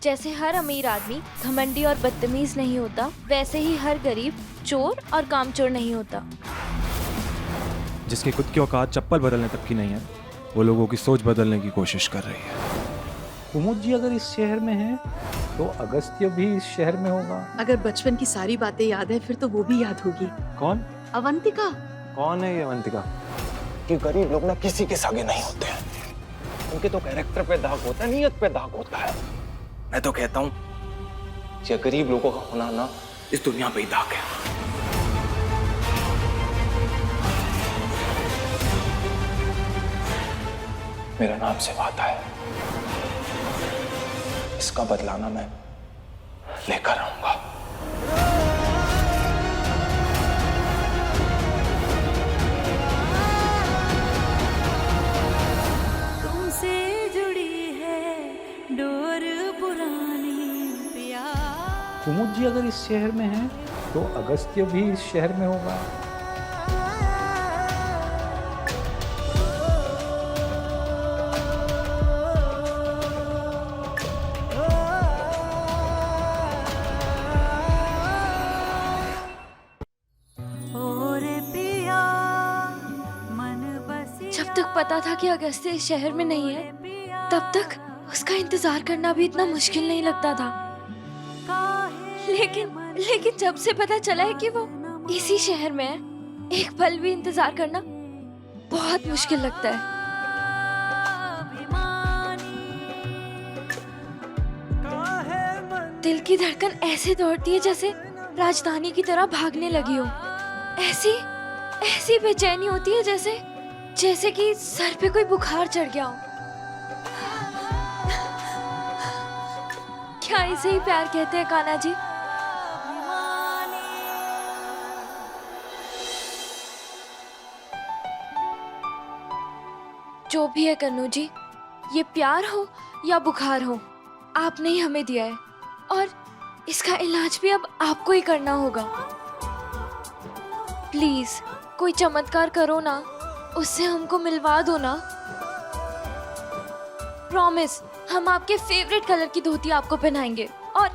जैसे हर अमीर आदमी घमंडी और बदतमीज नहीं होता, वैसे ही हर गरीब चोर और कामचोर नहीं होता। जिसकी खुद की औकात चप्पल बदलने तक की नहीं है, वो लोगों की सोच बदलने की कोशिश कर रही है। कुमुद जी अगर इस शहर में है तो अगस्त्य भी इस शहर में होगा। अगर बचपन की सारी बातें याद है फिर तो वो भी याद होगी। कौन? अवंतिका। कौन है ये अवंतिका? कि गरीब लोग ना किसी के सागे नहीं होते हैं, उनके तो कैरेक्टर पे दाग होता है, नीयत पे दाग होता है। मैं तो कहता हूँ ये गरीब लोगों का होना ना इस दुनिया पे ही दाग है। मेरा नाम से वादा है, इसका बदलाना मैं लेकर आऊंगा। तुमसे जुड़ी है डोर पुरानी प्यार। कुमुद जी अगर इस शहर में है तो अगस्त्य भी इस शहर में होगा। जब तक पता था कि अगस्त्य इस शहर में नहीं है, तब तक उसका इंतजार करना भी इतना मुश्किल नहीं लगता था। लेकिन जब से पता चला है कि वो इसी शहर में है, एक पल भी इंतजार करना बहुत मुश्किल लगता है। दिल की धड़कन ऐसे दौड़ती है जैसे राजधानी की तरह भागने लगी हो। ऐसी बेचैनी होती है जैसे कि सर पे कोई बुखार चढ़ गया हो। क्या इसे ही प्यार कहते हैं कान्हा जी? जो भी है कन्नू जी, ये प्यार हो या बुखार हो, आपने ही हमें दिया है और इसका इलाज भी अब आपको ही करना होगा। प्लीज कोई चमत्कार करो ना, उससे हमको मिलवा दो ना। प्रॉमिस, हम आपके फेवरेट कलर की धोती आपको पहनाएंगे और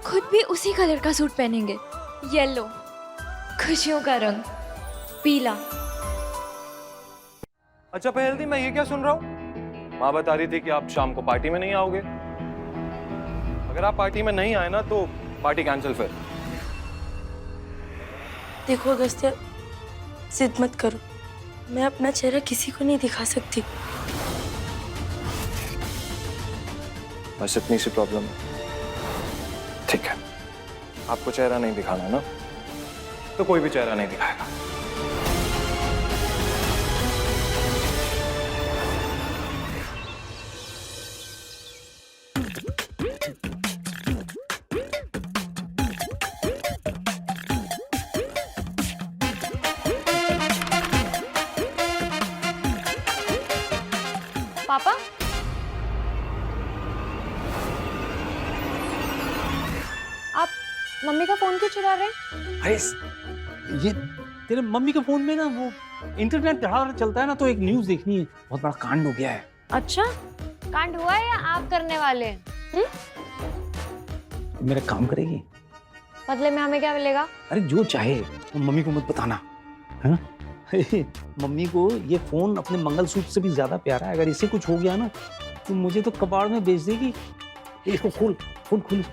खुद भी उसी कलर का सूट पहनेंगे। येलो, खुशियों का रंग, पीला। अच्छा पहलदी, मैं ये क्या सुन रहा हूँ? माँ बता रही थी कि आप शाम को पार्टी में नहीं आओगे। अगर आप पार्टी में नहीं आए ना तो पार्टी कैंसिल फिर। देखो अगस्त्य, जिद मत करो, मैं अपना चेहरा किसी को नहीं दिखा सकती। बस इतनी सी प्रॉब्लम है। ठीक है, आपको चेहरा नहीं दिखाना ना, तो कोई भी चेहरा नहीं दिखाएगा। पापा, आप मम्मी का फोन क्यों चुरा रहे हैं? अरे ये तेरे मम्मी के फोन में ना वो इंटरनेट चलता है ना, तो एक न्यूज़ देखनी है। बहुत बड़ा कांड हो गया है। अच्छा, कांड हुआ है या आप करने वाले हैं? मेरा काम करेगी? बदले में हमें क्या मिलेगा? अरे जो चाहे, तुम मम्मी को मत बताना, है ना? मम्मी को ये फोन अपने मंगलसूत्र से भी ज्यादा प्यारा है। अगर इसे कुछ हो गया ना तो मुझे तो कबाड़ में बेच देगी। इसको खोल खोल खोल।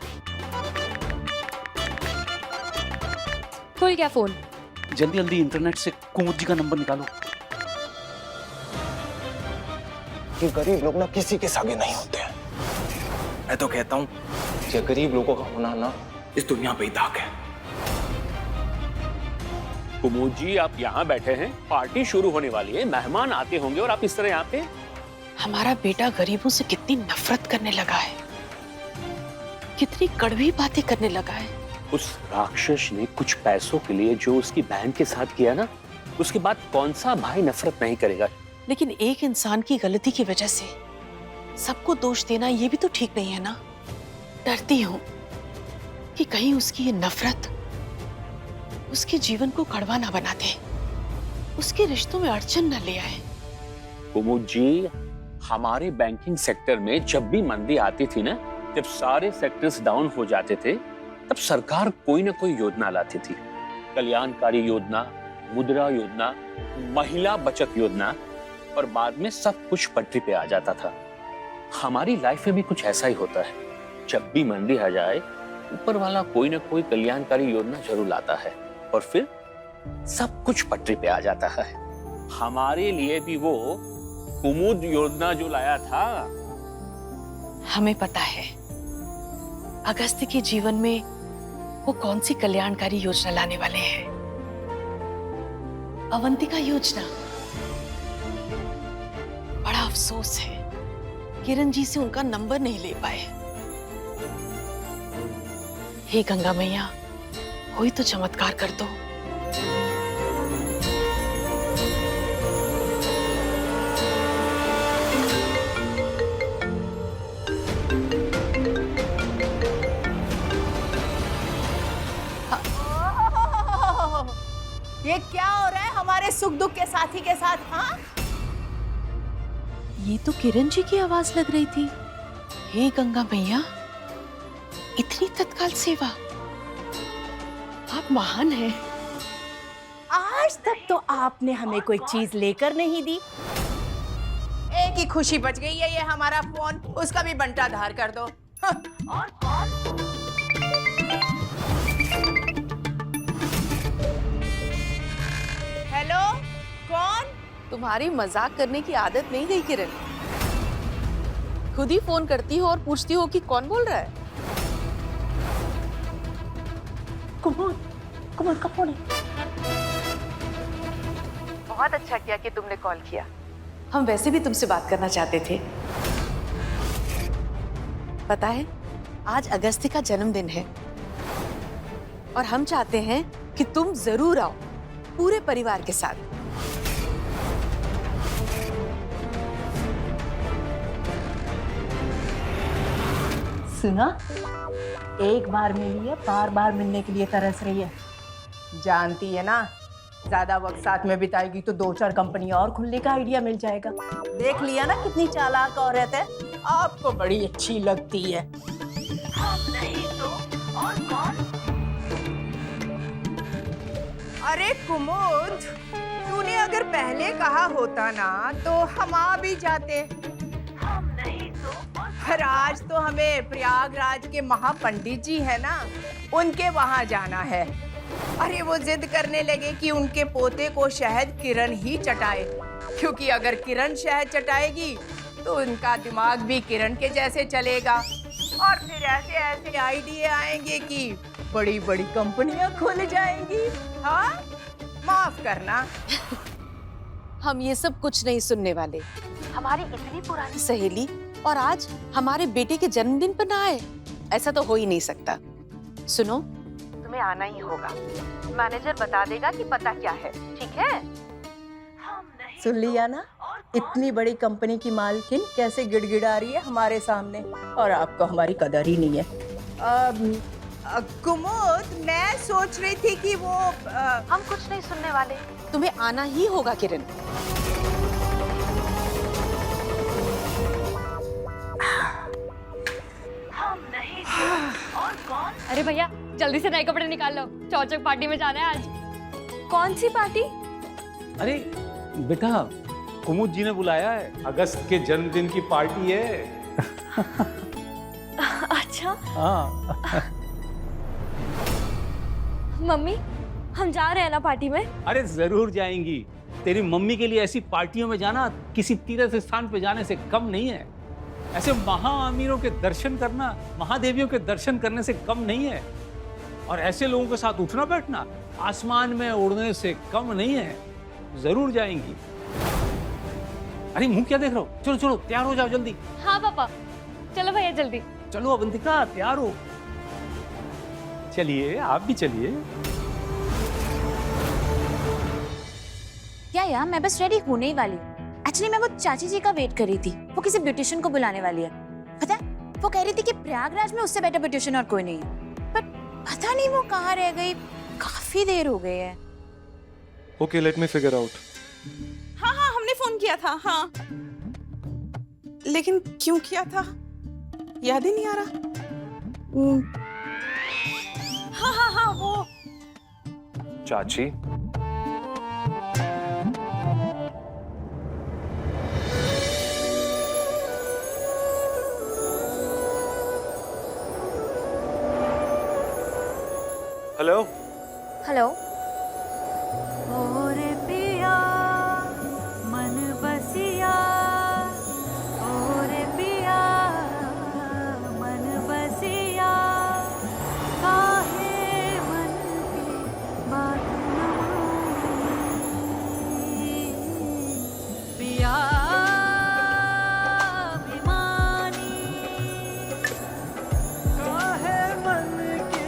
खोल क्या फोन? जल्दी जल्दी इंटरनेट से कुमुद जी का नंबर निकालो। कि गरीब लोग ना किसी के सागे नहीं होते हैं। मैं तो कहता हूँ ये गरीब लोगों का होना ना इस दुनिया पे ही दाग है। कुमुद जी, आप यहाँ बैठे हैं, पार्टी शुरू होने वाली है, मेहमान आते होंगे और आप इस तरह यहाँ पे। हमारा बेटा गरीबों से कितनी नफरत करने लगा है, कितनी कड़वी बातें करने लगा है। उस राक्षस ने कुछ पैसों के लिए जो उसकी बहन के साथ किया ना, उसके बाद कौन सा भाई नफरत नहीं करेगा। लेकिन एक इंसान की गलती की वजह से सबको दोष देना ये भी तो ठीक नहीं है ना। डरती हूँ कि कहीं उसकी ये नफरत उसके जीवन को कड़वा ना बना दे, उसके रिश्तों में अड़चन न ले आए। कुमुद जी, हमारे बैंकिंग सेक्टर में जब भी मंदी आती थी ना, जब सारे सेक्टर्स डाउन हो जाते थे तब सरकार कोई ना कोई योजना लाती थी। कल्याणकारी योजना, मुद्रा योजना, महिला बचत योजना, और बाद में सब कुछ पटरी पे आ जाता था। हमारी लाइफ में भी कुछ ऐसा ही होता है। जब भी मंदी आ जाए, ऊपर वाला कोई ना कोई कल्याणकारी योजना जरूर लाता है और फिर सब कुछ पटरी पे आ जाता है। हमारे लिए भी वो कुमुद योजना जो लाया था। हमें पता है अगस्त्य के जीवन में वो कौन सी कल्याणकारी योजना लाने वाले हैं। अवंतिका योजना। बड़ा अफसोस है किरण जी से उनका नंबर नहीं ले पाए। हे गंगा मैया, कोई तो चमत्कार कर दो। ये क्या हो रहा है हमारे सुख दुख के साथी के साथ? हाँ, ये तो किरण जी की आवाज लग रही थी। हे गंगा मैया, इतनी तत्काल सेवा, आप महान हैं। आज तक तो आपने हमें कोई चीज लेकर नहीं दी। एक ही खुशी बच गई है, ये हमारा फोन, उसका भी बंटा धार कर दो। हाँ। और कौन? हेलो, कौन? तुम्हारी मजाक करने की आदत नहीं गई किरण। खुद ही फोन करती हो और पूछती हो कि कौन बोल रहा है। कुमुद, कुमुद का फोन है। बहुत अच्छा किया कि तुमने कॉल किया। हम वैसे भी तुमसे बात करना चाहते थे। पता है, आज अगस्त्य का जन्मदिन है और हम चाहते हैं कि तुम जरूर आओ पूरे परिवार के साथ। सुना, एक बार मिली है, बार बार मिलने के लिए तरस रही है। जानती है ना, ज्यादा वक्त साथ में बिताएगी तो 2-4 कंपनी और खुलने का आइडिया मिल जाएगा। देख लिया ना कितनी चालाक औरत है। आपको बड़ी अच्छी लगती है। हम नहीं तो और कौन? अरे कुमुद, तूने अगर पहले कहा होता ना तो हम आ भी जाते। हम नहीं तो और आज तो हमें प्रयागराज के महापंडित जी है ना, उनके वहां जाना है। अरे वो जिद करने लगे कि उनके पोते को शहद किरण ही चटाए, क्योंकि अगर किरण शहद चटाएगी तो उनका दिमाग भी किरण के जैसे चलेगा और फिर ऐसे ऐसे आइडिया आएंगे कि बड़ी बड़ी कंपनियां खुल जाएंगी। हाँ, माफ करना। हम ये सब कुछ नहीं सुनने वाले। हमारी इतनी पुरानी सहेली और आज हमारे बेटे के जन्मदिन पर ना आए, ऐसा तो हो ही नहीं सकता। सुनो, तुम्हें आना ही होगा। मैनेजर बता देगा कि पता क्या है, ठीक है? सुन लिया ना, इतनी बड़ी कंपनी की मालकिन कैसे गिड़गिड़ा रही है हमारे सामने, और आपको हमारी कदर ही नहीं है। कुमुद, मैं सोच रही थी कि वो हम कुछ नहीं सुनने वाले। तुम्हें आना ही होगा किरण। हम नहीं तो और कौन? अरे भैया, जल्दी से नए कपड़े निकाल लो, चौचक पार्टी में जाना है आज। कौन सी पार्टी? अरे बेटा, कुमुद जी ने बुलाया है, अगस्त के जन्मदिन की पार्टी है। अच्छा। हाँ। मम्मी, हम जा रहे हैं ना पार्टी में? अरे जरूर जाएंगी। तेरी मम्मी के लिए ऐसी पार्टियों में जाना किसी तीर्थ स्थान पे जाने से कम नहीं है। ऐसे महाअमीरों के दर्शन करना महादेवियों के दर्शन करने से कम नहीं है। और ऐसे लोगों के साथ उठना बैठना आसमान में उड़ने से कम नहीं है। जरूर जाएंगी। अरे मुंह क्या देख रहे हो? चलो चलो, तैयार हो जाओ जल्दी। हाँ पापा, चलो भैया जल्दी। चलो अवंतिका, तैयार हो। चलिए, आप भी चलिए। क्या यार, मैं बस रेडी होने ही वाली। एक्चुअली मैं वो चाची जी का वेट कर रही थी। वो किसी ब्यूटिशियन को बुलाने वाली है। पता है, वो कह रही थी कि प्रयागराज में उससे बेटर ब्यूटिशियन और कोई नहीं है। बट पता नहीं वो कहाँ रह गई। काफी देर हो गई है। Okay, let me figure out. हाँ हाँ, हमने फोन किया था। हाँ, लेकिन क्यों किया था याद ही नहीं आ रहा। हाँ वो चाची, हेलो हेलो। और पिया मन बसिया, और पिया मन बसिया, काहे मन की बात न मानी, पिया अभिमानी, काहे मन की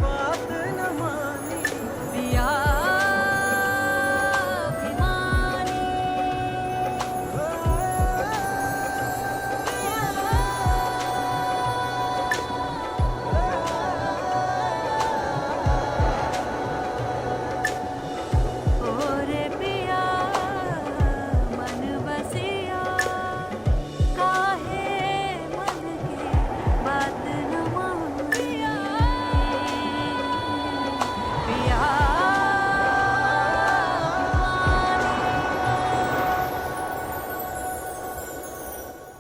बात न मानी, पिया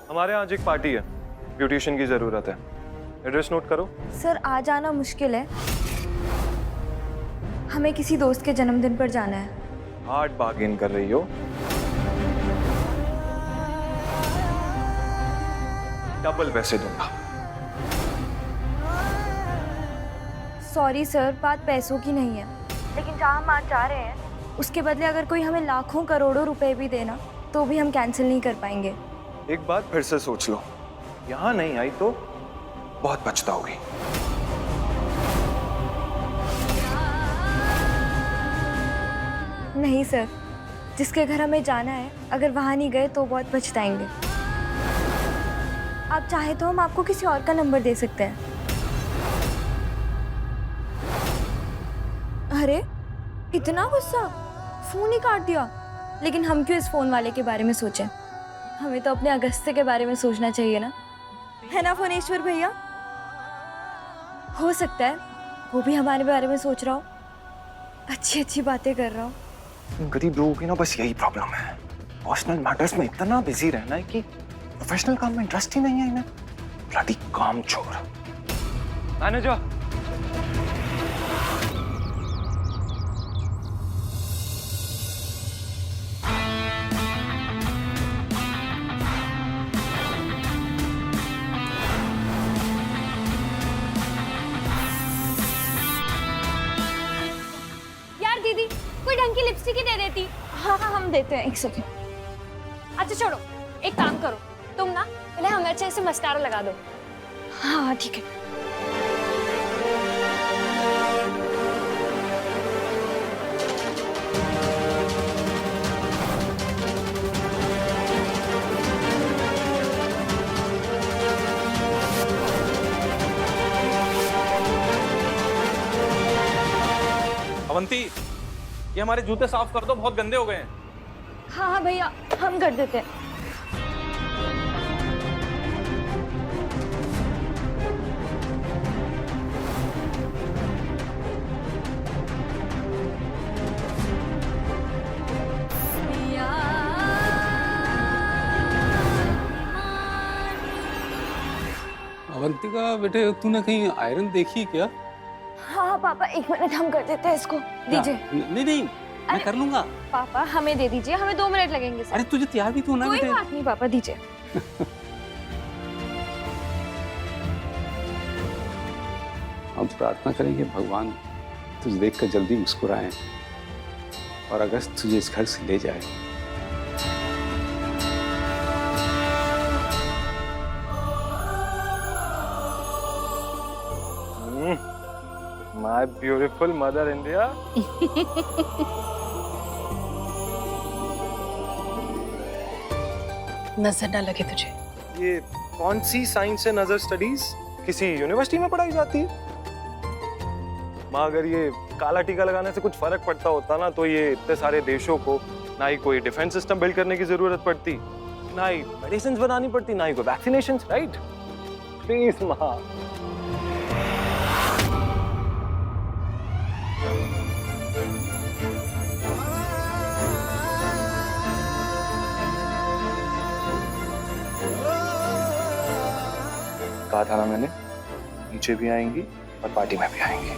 हमारे यहाँ आज एक पार्टी है, ब्यूटिशियन की जरूरत है। एड्रेस नोट करो। सर आज आना मुश्किल है, हमें किसी दोस्त के जन्मदिन पर जाना है। हार्ड बार्गेन कर रही हो। डबल पैसे दूंगा। सॉरी सर, बात पैसों की नहीं है, लेकिन जहाँ हम आज जा रहे हैं उसके बदले अगर कोई हमें लाखों करोड़ों रुपए भी देना तो भी हम कैंसिल नहीं कर पाएंगे। एक बात फिर से सोच लो, यहाँ नहीं आई तो बहुत पछताओगी। नहीं सर, जिसके घर हमें जाना है अगर वहाँ नहीं गए तो बहुत पछताएंगे। आप चाहे तो हम आपको किसी और का नंबर दे सकते हैं। अरे इतना गुस्सा, फोन ही काट दिया। लेकिन हम क्यों इस फोन वाले के बारे में सोचें, हमें तो अपने अगस्त्य के बारे में सोचना चाहिए ना, है ना फोनेश्वर भैया? हो सकता है वो भी हमारे बारे में सोच रहा हो, अच्छी अच्छी बातें कर रहा हो। गरीब लोगों की ना बस यही प्रॉब्लम है, पर्सनल मैटर्स में इतना बिजी रहना है कि प्रोफेशनल काम में इंटरेस्ट ही नहीं है इन्हें। ब्लडी काम छोड़। मैनेजर, दीदी कोई ढंग की लिपस्टिक ही दे देती। हाँ हाँ हम देते हैं, एक सेकंड। अच्छा छोड़ो, एक काम करो, तुम ना पहले हमें अच्छे से मस्कारा लगा दो। हाँ हाँ ठीक है। अवंती, ये हमारे जूते साफ कर दो, बहुत गंदे हो गए हैं। हाँ हाँ भैया हम कर देते हैं। अवंतिका बेटे, तूने कहीं आयरन देखी क्या? हाँ हाँ पापा, एक मिनट हम कर देते हैं इसको। दीजिए। नहीं नहीं, मैं कर लूंगा। पापा हमें दे दीजिए, हमें 2 मिनट लगेंगे सर। अरे तुझे तैयार भी तो होना कोई बेटे। बात नहीं पापा, दीजिए। हम प्रार्थना करेंगे भगवान तुझे देखकर जल्दी मुस्कुराए और अगस्त तुझे इस घर से ले जाए। My beautiful mother India. नजर ना लगे तुझे। ये कौन सी साइंस है नजर स्टडीज? किसी यूनिवर्सिटी में पढ़ाई जाती है? माँ, अगर ये काला टीका लगाने से कुछ फर्क पड़ता होता ना तो ये इतने सारे देशों को ना ही कोई डिफेंस सिस्टम बिल्ड करने की जरूरत पड़ती, ना ही मेडिसिन बनानी पड़ती, ना ही कोई वैक्सीनेशन, राइट? प्लीज माँ। कहा था ना मैंने, नीचे भी आएंगी और पार्टी में भी आएंगी।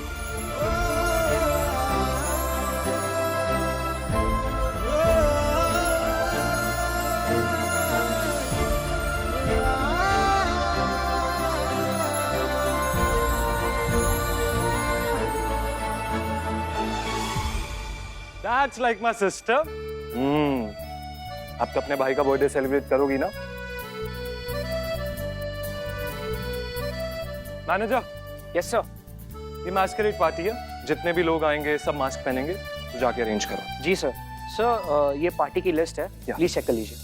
That's like my sister. अब तो अपने भाई का बर्थडे सेलिब्रेट करोगी ना? मैनेजर। Yes sir. ये मास्करेड पार्टी है, जितने भी लोग आएंगे सब मास्क पहनेंगे, तो जाके अरेंज करो। जी सर। सर ये पार्टी की लिस्ट है, प्लीज चेक कर लीजिए।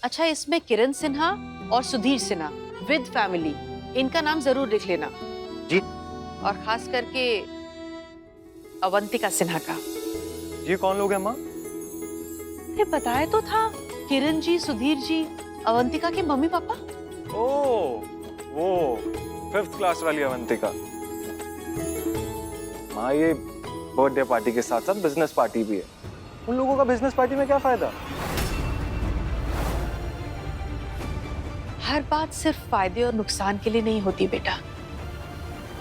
अच्छा, इसमें किरण सिन्हा और सुधीर सिन्हा विद फैमिली, इनका नाम जरूर लिख लेना। जी। और खास करके अवंतिका सिन्हा का। ये कौन लोग हैं माँ? अरे बताया तो था, किरण जी, सुधीर जी, अवंतिका के मम्मी पापा। ओह, वो 5th क्लास वाली अवंतिका। माँ, ये बर्थडे पार्टी के साथ साथ बिजनेस पार्टी भी है। उन लोगों का बिजनेस पार्टी में क्या फायदा? हर बात सिर्फ फायदे और नुकसान के लिए नहीं होती बेटा।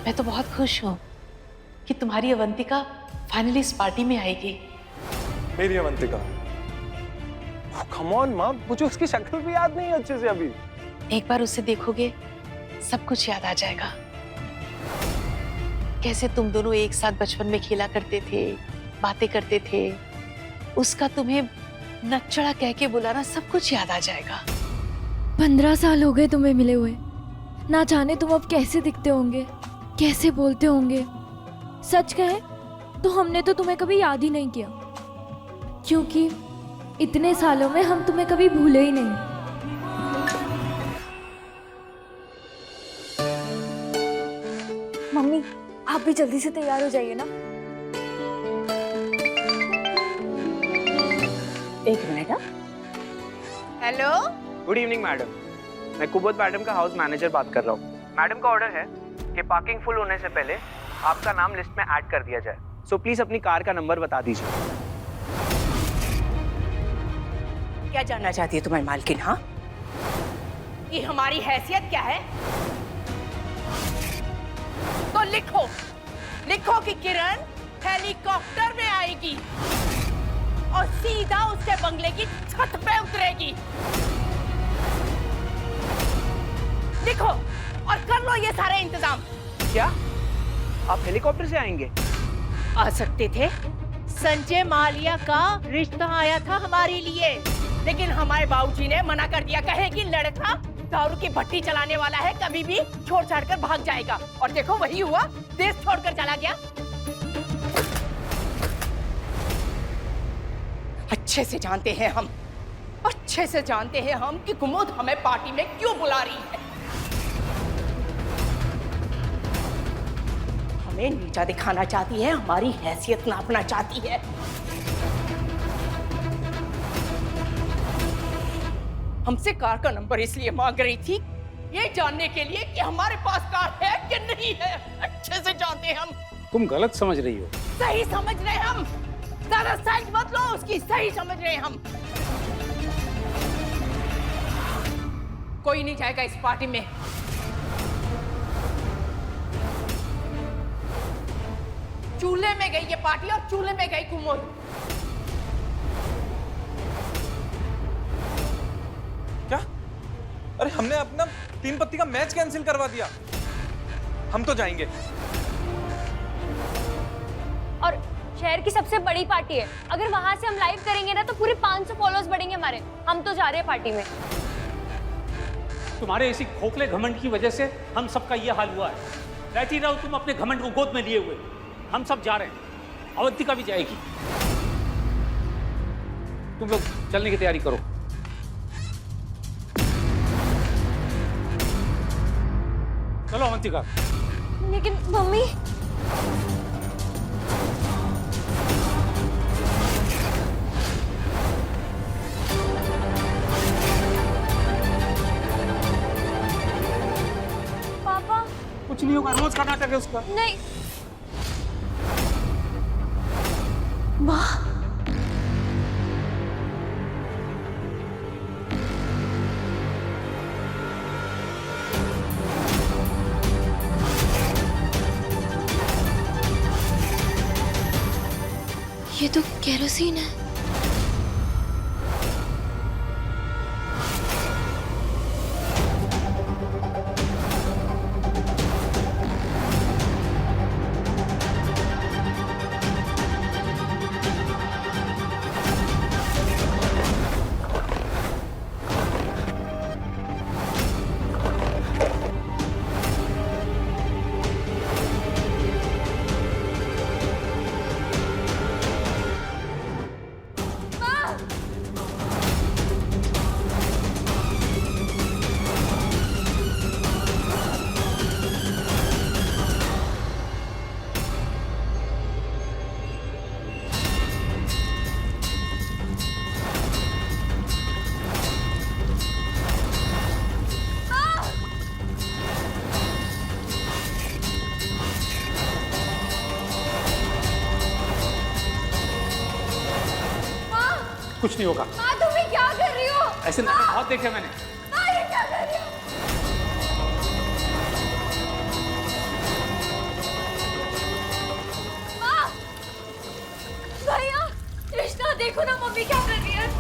मैं तो बहुत खुश हूँ कि तुम्हारी अवंतिका फाइनली इस पार्टी में आएगी। मेरी अवंतिका? कम ऑन माँ, मुझे उसकी शक्ल भी याद नहीं है अच्छे से अभी। एक बार उसे देखोगे सब कुछ याद आ जाएगा। कैसे तुम दोनों एक साथ बचपन में खेला करते थे, बातें करते थे, उसका तुम्हें नच्चड़ा कह के बुलाना, सब कुछ याद आ जाएगा। 15 साल हो गए तुम्हें मिले हुए, ना जाने तुम अब कैसे दिखते होंगे, कैसे बोलते होंगे। सच कहे तो हमने तो तुम्हें कभी याद ही नहीं किया, क्योंकि इतने सालों में हम तुम्हें कभी भूले ही नहीं। मम्मी, आप भी जल्दी से तैयार हो जाइए ना। एक minute. Hello, good evening madam, मैं कुबोध मैडम का हाउस मैनेजर बात कर रहा हूँ। मैडम का ऑर्डर है कि पार्किंग फुल होने से पहले आपका नाम लिस्ट में ऐड कर दिया जाए। सो प्लीज अपनी कार का नंबर बता दीजिए। क्या जानना चाहती है तुम्हारी मालकिन? हाँ, कि हमारी हैसियत क्या है? तो लिखो, लिखो कि किरण हेलीकॉप्टर में आएगी और सीधा उसके बंगले की छत पे उतरेगी। लिखो और कर लो ये सारे इंतजाम। क्या आप हेलीकॉप्टर से आएंगे? आ सकते थे। संजय मालिया का रिश्ता आया था हमारे लिए, लेकिन हमारे बाबूजी ने मना कर दिया। कहे कि लड़का दारू की भट्टी चलाने वाला है, कभी भी छोड़ छाड़ कर भाग जाएगा। और देखो वही हुआ, देश छोड़कर चला गया। अच्छे से जानते हैं हम, अच्छे से जानते हैं हम कि कुमुद हमें पार्टी में क्यों बुला रही है। हमें नीचा दिखाना चाहती है, हमारी हैसियत नापना चाहती है। हमसे कार का नंबर इसलिए मांग रही थी, ये जानने के लिए कि हमारे पास कार है कि नहीं है। अच्छे से जानते हैं हम। तुम गलत समझ रही हो। सही समझ रहे हम, ज्यादा साइड मत लो उसकी, सही समझ रहे हम। कोई नहीं जाएगा इस पार्टी में। चूल्हे में गई ये पार्टी और चूल्हे में गई कुमुद। क्या? अरे हमने अपना 3 पत्ती का मैच कैंसिल करवा दिया। हम तो जाएंगे। और शहर की सबसे बड़ी पार्टी है, अगर वहां से हम लाइव करेंगे ना तो पूरे 500 फॉलोअर्स बढ़ेंगे हमारे। हम तो जा रहे हैं पार्टी में। तुम्हारे इसी खोखले घमंड की वजह से हम सबका ये हाल हुआ है। रहती रहो तुम अपने घमंड को गोद में लिए हुए। हम सब जा रहे हैं, अवंतिका भी जाएगी। तुम लोग चलने की तैयारी करो। चलो अवंतिका। लेकिन मम्मी, कुछ नहीं होगा, रोज का नाटक है उसका। नहीं माँ, ये तो केरोसिन है। कुछ नहीं होगा। माँ तुम ये क्या कर रही हो? ऐसे नाटक बहुत देखे मैंने। माँ ये क्या कर रही हो? माँ, भैया, कृष्णा देखो ना मम्मी क्या कर रही है।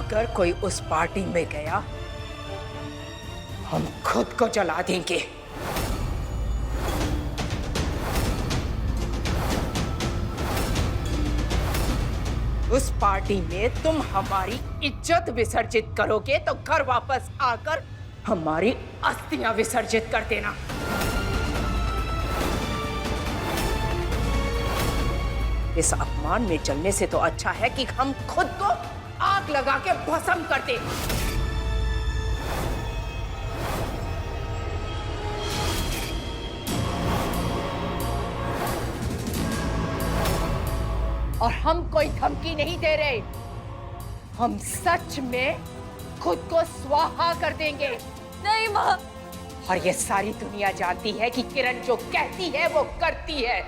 अगर कोई उस पार्टी में गया, हम खुद को जला देंगे। उस पार्टी में तुम हमारी इज्जत विसर्जित करोगे तो घर वापस आकर हमारी अस्थियां विसर्जित कर देना। इस अपमान में जलने से तो अच्छा है कि हम खुद को आग लगा के भस्म कर दें। और हम कोई धमकी नहीं दे रहे, हम सच में खुद को स्वाहा कर देंगे। नहीं माँ, और ये सारी दुनिया जानती है कि किरण जो कहती है वो करती है।